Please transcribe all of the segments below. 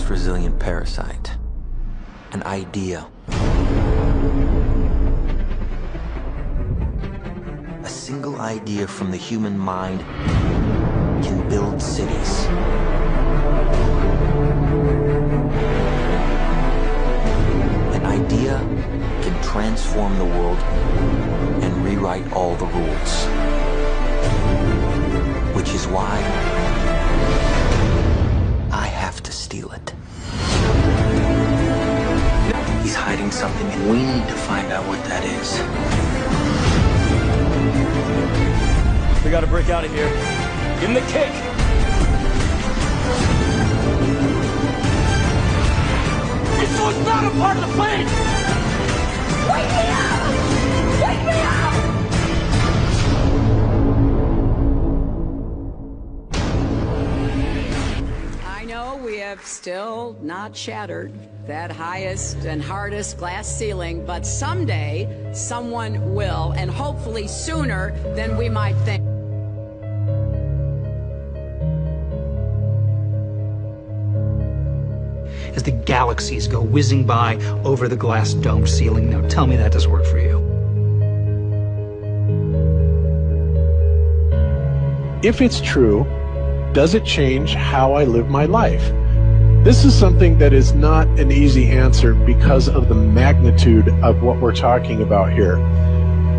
most resilient parasite. An idea. A single idea from the human mind can build cities. An idea can transform the world and rewrite all the rules. Which is why I have to steal it. He's hiding something, and we need to find out what that is. We gotta break out of here. Give him the kick! This was not a part of the plan! Wake me up! Wake me up! I know we have still not shattered that highest and hardest glass ceiling, but someday someone will, and hopefully sooner than we might think. As the galaxies go whizzing by over the glass dome ceiling. Now tell me that doesn't work for you. If it's true, does it change how I live my life? This is something that is not an easy answer because of the magnitude of what we're talking about here.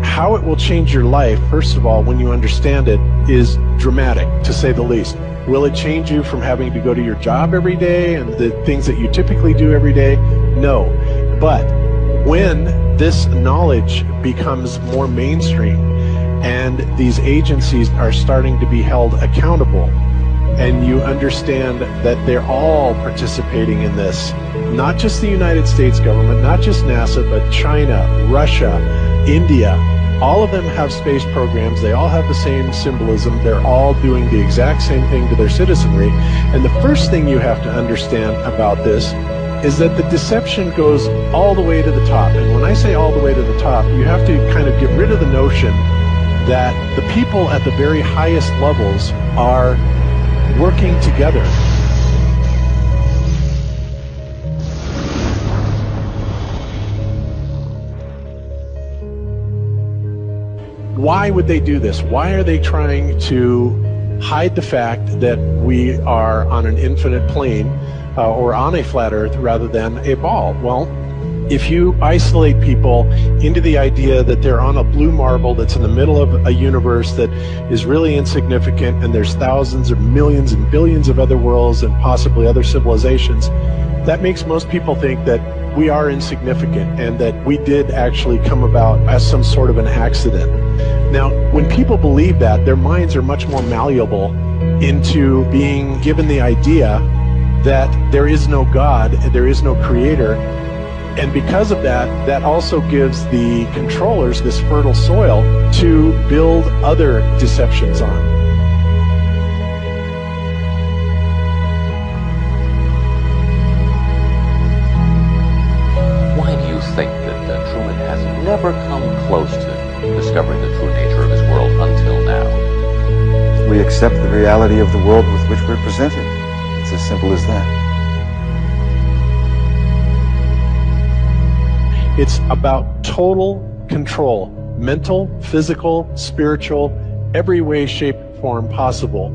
How it will change your life, first of all, when you understand it, is dramatic, to say the least. Will it change you from having to go to your job every day and the things that you typically do every day? No. But when this knowledge becomes more mainstream and these agencies are starting to be held accountable, and you understand that they're all participating in this, not just the United States government, not just NASA, but China, Russia, India, all of them have space programs. They all have the same symbolism. They're all doing the exact same thing to their citizenry. And the first thing you have to understand about this is that the deception goes all the way to the top. And when I say all the way to the top, you have to kind of get rid of the notion that the people at the very highest levels are working together. Why would they do this? Why are they trying to hide the fact that we are on an infinite plane or on a flat earth rather than a ball? Well, if you isolate people into the idea that they're on a blue marble that's in the middle of a universe that is really insignificant, and there's thousands or millions and billions of other worlds and possibly other civilizations, that makes most people think that we are insignificant and that we did actually come about as some sort of an accident. Now, when people believe that, their minds are much more malleable into being given the idea that there is no God, there is no creator. And because of that, that also gives the controllers this fertile soil to build other deceptions on. Why do you think that Truman has never come close to discovering the true nature of his world until now? We accept the reality of the world with which we're presented. It's as simple as that. It's about total control, mental, physical, spiritual, every way, shape, form possible.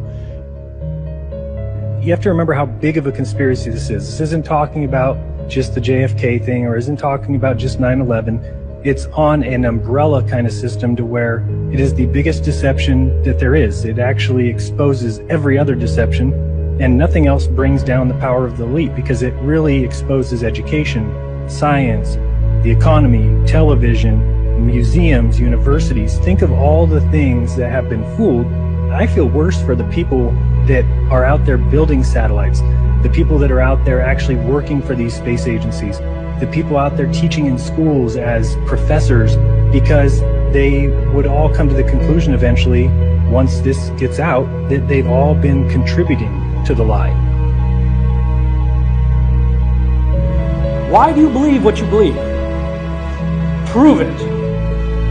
You have to remember how big of a conspiracy this is. This isn't talking about just the JFK thing, or isn't talking about just 9/11. It's on an umbrella kind of system to where it is the biggest deception that there is. It actually exposes every other deception, and nothing else brings down the power of the elite, because it really exposes education, science, the economy, television, museums, universities. Think of all the things that have been fooled. I feel worse for the people that are out there building satellites, the people that are out there actually working for these space agencies, the people out there teaching in schools as professors, because they would all come to the conclusion eventually, once this gets out, that they've all been contributing to the lie. Why do you believe what you believe? Prove it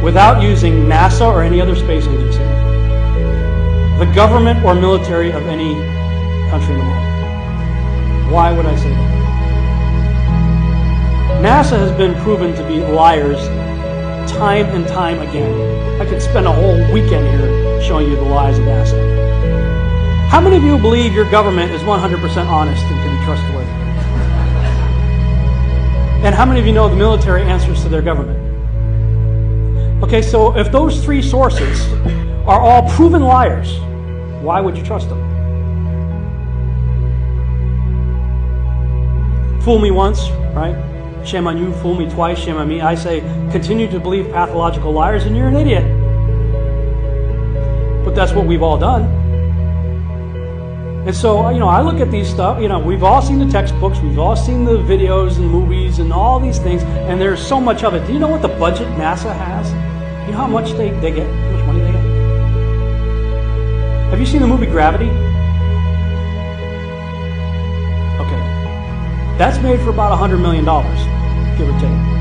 without using NASA or any other space agency, the government or military of any country in the world. Why would I say that? NASA has been proven to be liars time and time again. I could spend a whole weekend here showing you the lies of NASA. How many of you believe your government is 100% honest and can be trustworthy? And how many of you know the military answers to their government? Okay, so if those three sources are all proven liars, why would you trust them? Fool me once, right? Shame on you. Fool me twice, shame on me. I say, continue to believe pathological liars and you're an idiot. But that's what we've all done. And so, I look at these stuff, we've all seen the textbooks, we've all seen the videos and movies and all these things, and there's so much of it. Do you know what the budget NASA has? You know how much they get? How much money they get? Have you seen the movie Gravity? Okay. That's made for about $100 million, give or take.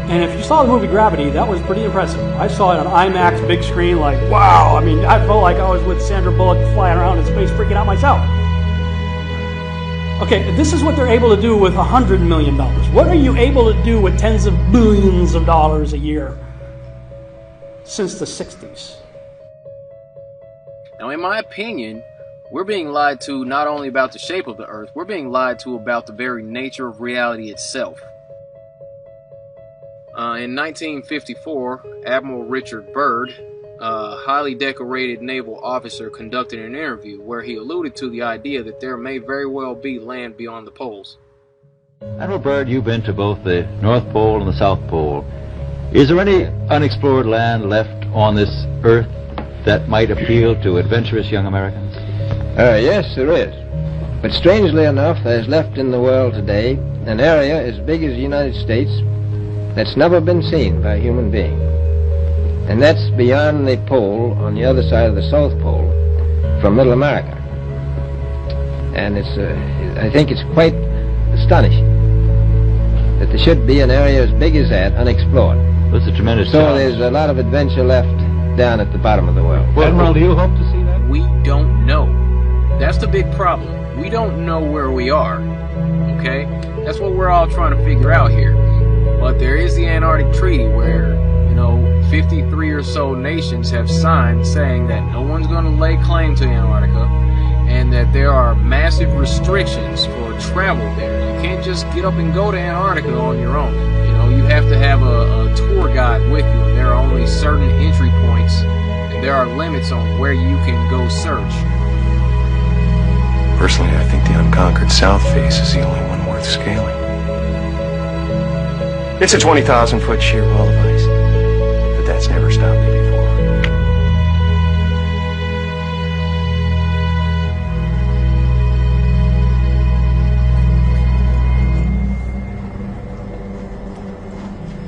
And if you saw the movie Gravity, that was pretty impressive. I saw it on IMAX, big screen, like, wow. I mean, I felt like I was with Sandra Bullock flying around in space, freaking out myself. Okay, this is what they're able to do with $100 million. What are you able to do with tens of billions of dollars a year since the 60s? Now, in my opinion, we're being lied to not only about the shape of the Earth, we're being lied to about the very nature of reality itself. In 1954, Admiral Richard Byrd, a highly decorated naval officer, conducted an interview where he alluded to the idea that there may very well be land beyond the poles. Admiral Byrd, you've been to both the North Pole and the South Pole. Is there any unexplored land left on this Earth that might appeal to adventurous young Americans? Yes, there is. But strangely enough, there's left in the world today an area as big as the United States that's never been seen by a human being. And that's beyond the pole, on the other side of the South Pole, from Middle America. And I think it's quite astonishing that there should be an area as big as that unexplored. That's a tremendous So there's a lot of adventure left down at the bottom of the world. Well, Admiral, do you hope to see that? We don't know. That's the big problem. We don't know where we are. Okay? That's what we're all trying to figure out here. But there is the Antarctic Treaty where, 53 or so nations have signed saying that no one's going to lay claim to Antarctica and that there are massive restrictions for travel there. You can't just get up and go to Antarctica on your own. You have to have a tour guide with you, and there are only certain entry points, and there are limits on where you can go search. Personally, I think the unconquered South face is the only one worth scaling. It's a 20,000-foot sheer wall of ice, but that's never stopped me before.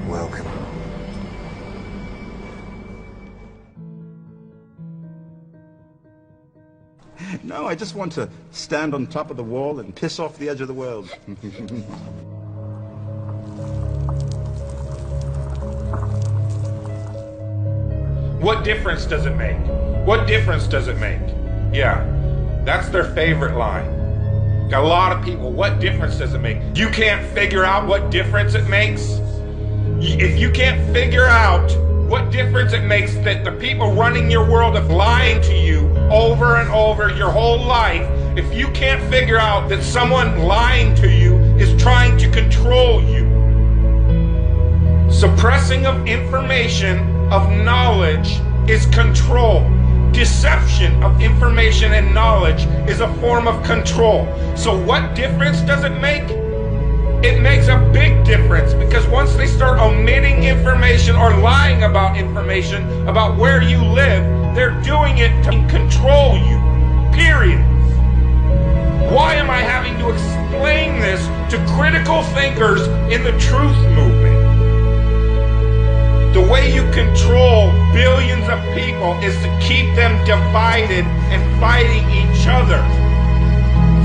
Welcome. No, I just want to stand on top of the wall and piss off the edge of the world. What difference does it make? What difference does it make? Yeah, that's their favorite line. Got a lot of people, what difference does it make? You can't figure out what difference it makes? If you can't figure out what difference it makes that the people running your world have lied to you over and over your whole life, if you can't figure out that someone lying to you is trying to control you, suppressing of information, of knowledge, is control. Deception of information and knowledge is a form of control. So what difference does it make? It makes a big difference, because once they start omitting information or lying about information about where you live, they're doing it to control you. Period. Why am I having to explain this to critical thinkers in the truth movement? The way you control billions of people is to keep them divided and fighting each other.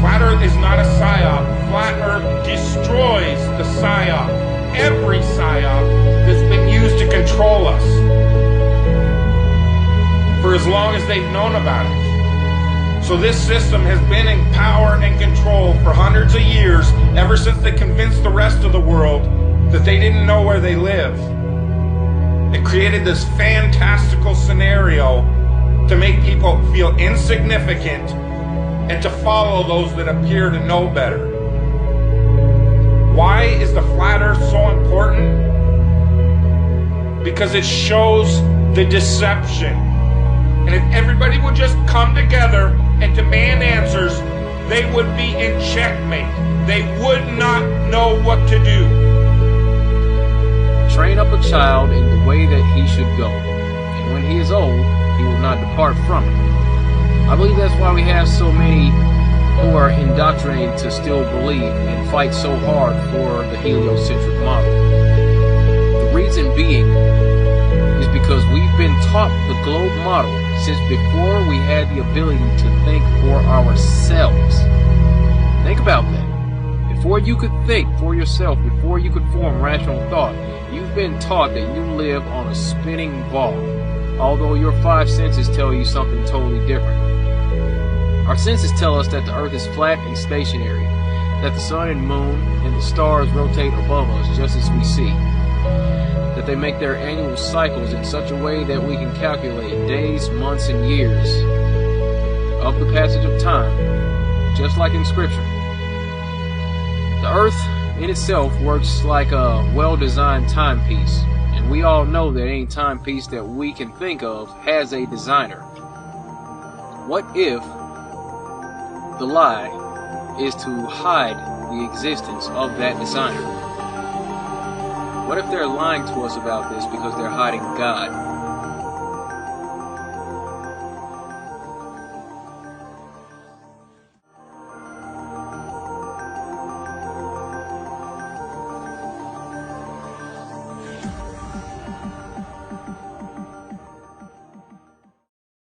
Flat Earth is not a psyop. Flat Earth destroys the psyop. Every psyop that's been used to control us for as long as they've known about it. So this system has been in power and control for hundreds of years, ever since they convinced the rest of the world that they didn't know where they live. It created this fantastical scenario to make people feel insignificant and to follow those that appear to know better. Why is the flat earth so important? Because it shows the deception. And if everybody would just come together and demand answers, they would be in checkmate. They would not know what to do. Train up a child in the way that he should go, and when he is old, he will not depart from it. I believe that's why we have so many who are indoctrinated to still believe and fight so hard for the heliocentric model. The reason being is because we've been taught the globe model since before we had the ability to think for ourselves. Think about that. Before you could think for yourself, before you could form rational thought, you've been taught that you live on a spinning ball, although your five senses tell you something totally different. Our senses tell us that the earth is flat and stationary, that the sun and moon and the stars rotate above us just as we see, that they make their annual cycles in such a way that we can calculate days, months, and years of the passage of time, just like in Scripture. The earth in itself works like a well-designed timepiece, and we all know that any timepiece that we can think of has a designer. What if the lie is to hide the existence of that designer? What if they're lying to us about this because they're hiding God?